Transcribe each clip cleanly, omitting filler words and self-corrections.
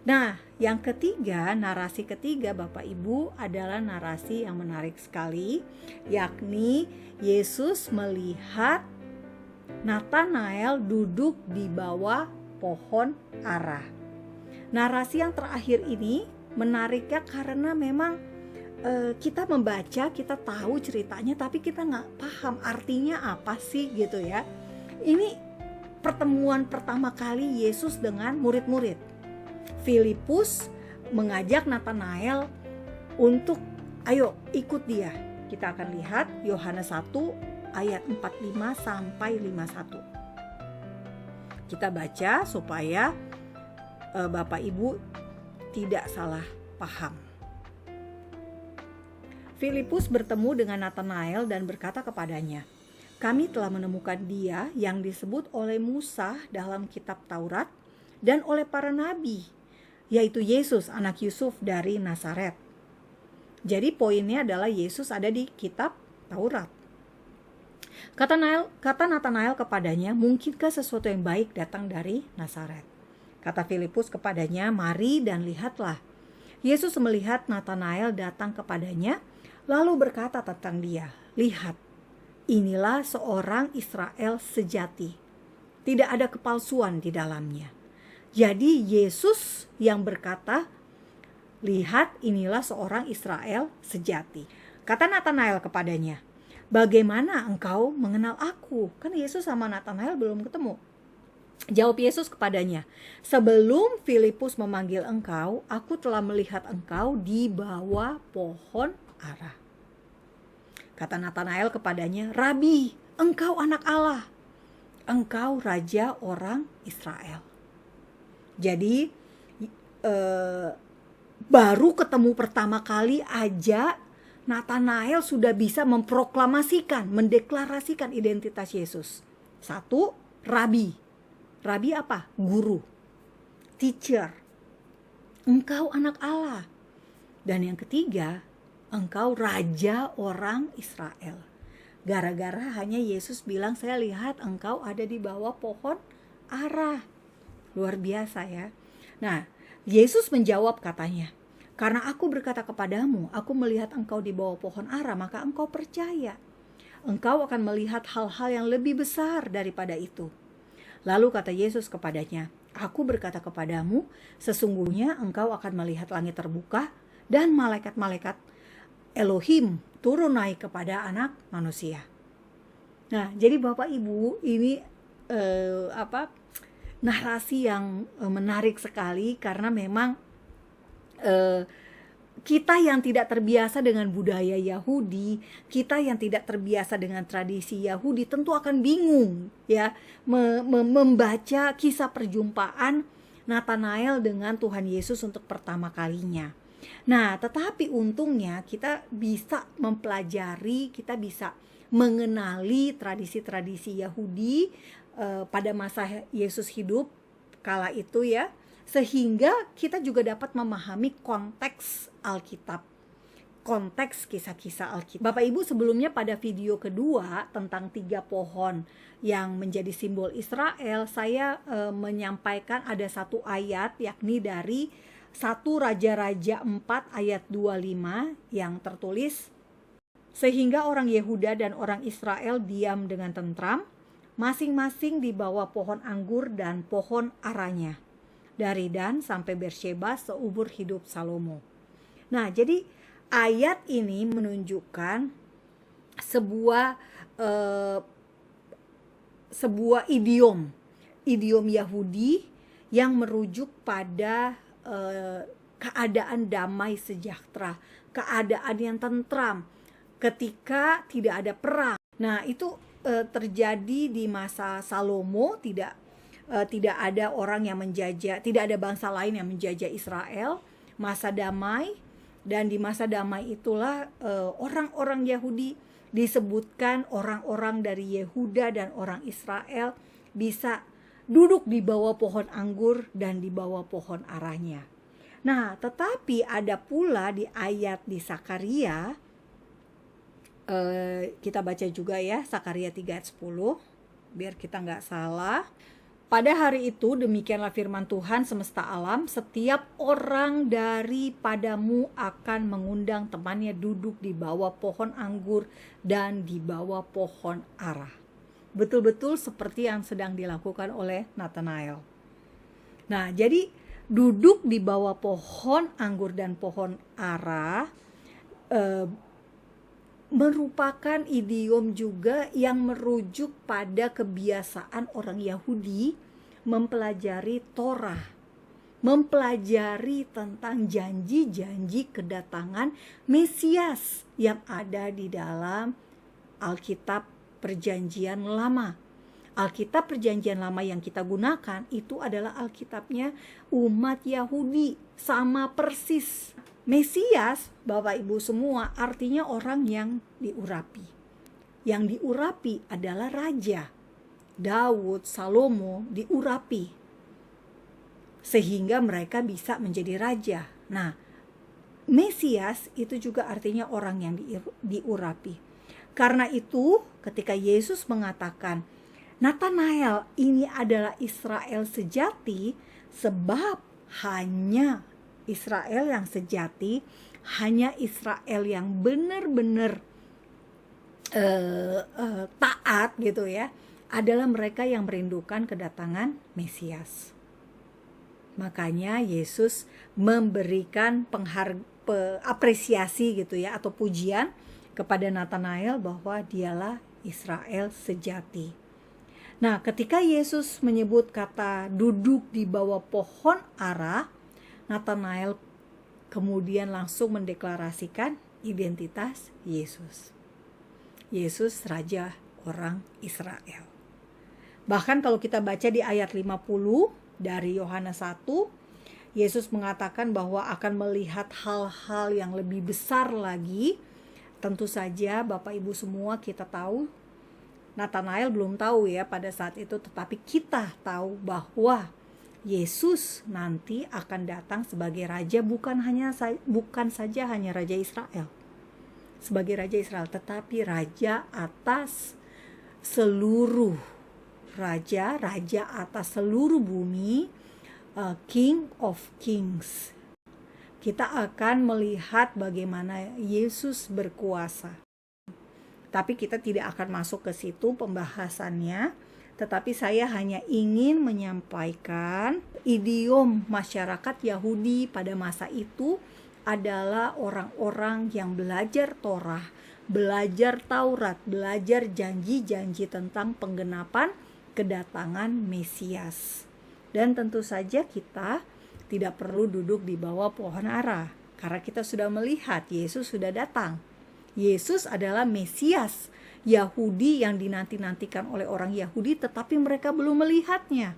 Nah, yang ketiga, narasi ketiga Bapak Ibu adalah narasi yang menarik sekali, yakni Yesus melihat Natanael duduk di bawah pohon ara. Narasi yang terakhir ini menariknya karena memang kita membaca, kita tahu ceritanya, tapi kita nggak paham artinya apa sih gitu ya. Ini pertemuan pertama kali Yesus dengan murid-murid. Filipus mengajak Natanael untuk ayo ikut dia. Kita akan lihat Yohanes 1 ayat 45 sampai 51. Kita baca supaya Bapak Ibu tidak salah paham. Filipus bertemu dengan Natanael dan berkata kepadanya, "Kami telah menemukan dia yang disebut oleh Musa dalam kitab Taurat dan oleh para nabi, yaitu Yesus anak Yusuf dari Nazaret." Jadi poinnya adalah Yesus ada di kitab Taurat. Kata Natanael kepadanya, "Mungkinkah sesuatu yang baik datang dari Nazaret?" Kata Filipus kepadanya, "Mari dan lihatlah." Yesus melihat Natanael datang kepadanya, lalu berkata tentang dia, "Lihat, inilah seorang Israel sejati. Tidak ada kepalsuan di dalamnya." Jadi Yesus yang berkata, "Lihat, inilah seorang Israel sejati." Kata Natanael kepadanya, "Bagaimana engkau mengenal aku?" Kan Yesus sama Natanael belum ketemu. Jawab Yesus kepadanya, "Sebelum Filipus memanggil engkau, aku telah melihat engkau di bawah pohon ara." Kata Natanael kepadanya, "Rabi, engkau anak Allah. Engkau raja orang Israel." Jadi baru ketemu pertama kali aja Natanael sudah bisa memproklamasikan, mendeklarasikan identitas Yesus. Satu, Rabi. Rabi apa? Guru, teacher. Engkau anak Allah. Dan yang ketiga, engkau raja orang Israel. Gara-gara hanya Yesus bilang, "Saya lihat engkau ada di bawah pohon ara." Luar biasa ya. Nah, Yesus menjawab katanya, "Karena aku berkata kepadamu, aku melihat engkau di bawah pohon ara, maka engkau percaya. Engkau akan melihat hal-hal yang lebih besar daripada itu." Lalu kata Yesus kepadanya, "Aku berkata kepadamu, sesungguhnya engkau akan melihat langit terbuka dan malaikat-malaikat Elohim turun naik kepada anak manusia." Nah, jadi Bapak Ibu, ini narasi yang menarik sekali karena memang kita yang tidak terbiasa dengan budaya Yahudi, kita yang tidak terbiasa dengan tradisi Yahudi tentu akan bingung ya membaca kisah perjumpaan Natanael dengan Tuhan Yesus untuk pertama kalinya. Nah, tetapi untungnya kita bisa mempelajari, kita bisa mengenali tradisi-tradisi Yahudi pada masa Yesus hidup kala itu ya, sehingga kita juga dapat memahami konteks Alkitab, konteks kisah-kisah Alkitab. Bapak Ibu, sebelumnya pada video kedua tentang 3 pohon yang menjadi simbol Israel, saya menyampaikan ada satu ayat, yakni dari 1 Raja-Raja 4 ayat 25 yang tertulis, "Sehingga orang Yehuda dan orang Israel diam dengan tentram, masing-masing di bawah pohon anggur dan pohon aranya, dari Dan sampai Beersheba seumur hidup Salomo." Nah, jadi ayat ini menunjukkan sebuah idiom Yahudi yang merujuk pada keadaan damai sejahtera, keadaan yang tentram ketika tidak ada perang. Nah, itu terjadi di masa Salomo, tidak ada orang yang menjajah, tidak ada bangsa lain yang menjajah Israel, masa damai. Dan di masa damai itulah orang-orang Yahudi, disebutkan orang-orang dari Yehuda dan orang Israel bisa duduk di bawah pohon anggur dan di bawah pohon aranya. Nah, tetapi ada pula di ayat di Sakaria, kita baca juga ya, Sakaria 3 ayat 10, biar kita nggak salah. Pada hari itu demikianlah firman Tuhan semesta alam, setiap orang daripadamu akan mengundang temannya duduk di bawah pohon anggur dan di bawah pohon ara. Betul-betul seperti yang sedang dilakukan oleh Nathanael. Nah, jadi duduk di bawah pohon anggur dan pohon ara merupakan idiom juga yang merujuk pada kebiasaan orang Yahudi mempelajari Torah, mempelajari tentang janji-janji kedatangan Mesias yang ada di dalam Alkitab Perjanjian Lama. Alkitab Perjanjian Lama yang kita gunakan itu adalah Alkitabnya umat Yahudi, sama persis. Mesias, Bapak Ibu semua, artinya orang yang diurapi. Yang diurapi adalah raja. Daud, Salomo diurapi sehingga mereka bisa menjadi raja. Nah, Mesias itu juga artinya orang yang diurapi. Karena itu, ketika Yesus mengatakan, Nathanael ini adalah Israel sejati, sebab hanya Israel yang sejati, hanya Israel yang benar-benar taat gitu ya, adalah mereka yang merindukan kedatangan Mesias. Makanya Yesus memberikan apresiasi gitu ya, atau pujian kepada Nathanael bahwa dialah Israel sejati. Nah, ketika Yesus menyebut kata duduk di bawah pohon ara, Nathanael kemudian langsung mendeklarasikan identitas Yesus. Yesus Raja orang Israel. Bahkan kalau kita baca di ayat 50 dari Yohanes 1, Yesus mengatakan bahwa akan melihat hal-hal yang lebih besar lagi. Tentu saja Bapak Ibu semua kita tahu, Nathanael belum tahu ya pada saat itu, tetapi kita tahu bahwa Yesus nanti akan datang sebagai raja, bukan saja hanya raja Israel. Sebagai raja Israel, tetapi raja atas seluruh raja atas seluruh bumi, King of Kings. Kita akan melihat bagaimana Yesus berkuasa. Tapi kita tidak akan masuk ke situ pembahasannya. Tetapi saya hanya ingin menyampaikan idiom masyarakat Yahudi pada masa itu adalah orang-orang yang belajar Torah, belajar Taurat, belajar janji-janji tentang penggenapan kedatangan Mesias. Dan tentu saja kita tidak perlu duduk di bawah pohon ara, karena kita sudah melihat Yesus sudah datang. Yesus adalah Mesias Yahudi yang dinanti-nantikan oleh orang Yahudi, tetapi mereka belum melihatnya.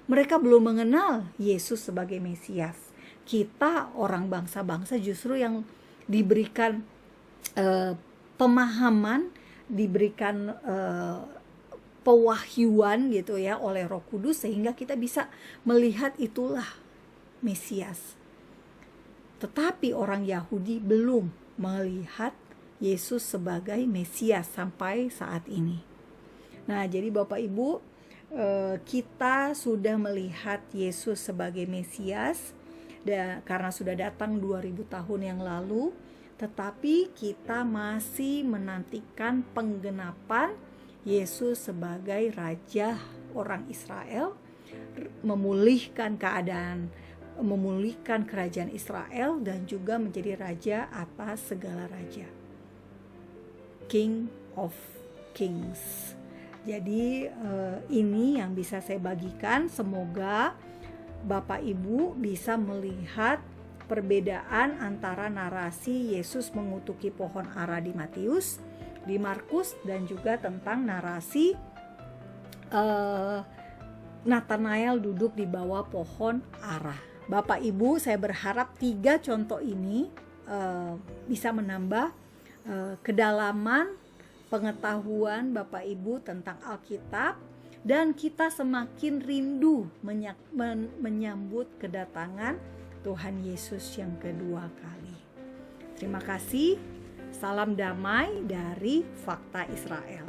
Mereka belum mengenal Yesus sebagai Mesias. Kita orang bangsa-bangsa justru yang diberikan pemahaman, diberikan pewahyuan gitu ya oleh Roh Kudus, sehingga kita bisa melihat itulah Mesias. Tetapi orang Yahudi belum melihat Yesus sebagai Mesias sampai saat ini. Nah, jadi Bapak Ibu, kita sudah melihat Yesus sebagai Mesias karena sudah datang 2000 tahun yang lalu, tetapi kita masih menantikan penggenapan Yesus sebagai Raja orang Israel, memulihkan kerajaan Israel dan juga menjadi Raja atas segala raja. King of Kings. Jadi ini yang bisa saya bagikan. Semoga Bapak Ibu bisa melihat perbedaan antara narasi Yesus mengutuki pohon ara di Matius, di Markus, dan juga tentang narasi Nathanael duduk di bawah pohon ara. Bapak Ibu, saya berharap 3 contoh ini bisa menambah kedalaman pengetahuan Bapak Ibu tentang Alkitab, dan kita semakin rindu menyambut kedatangan Tuhan Yesus yang kedua kali. Terima kasih. Salam damai dari Fakta Israel.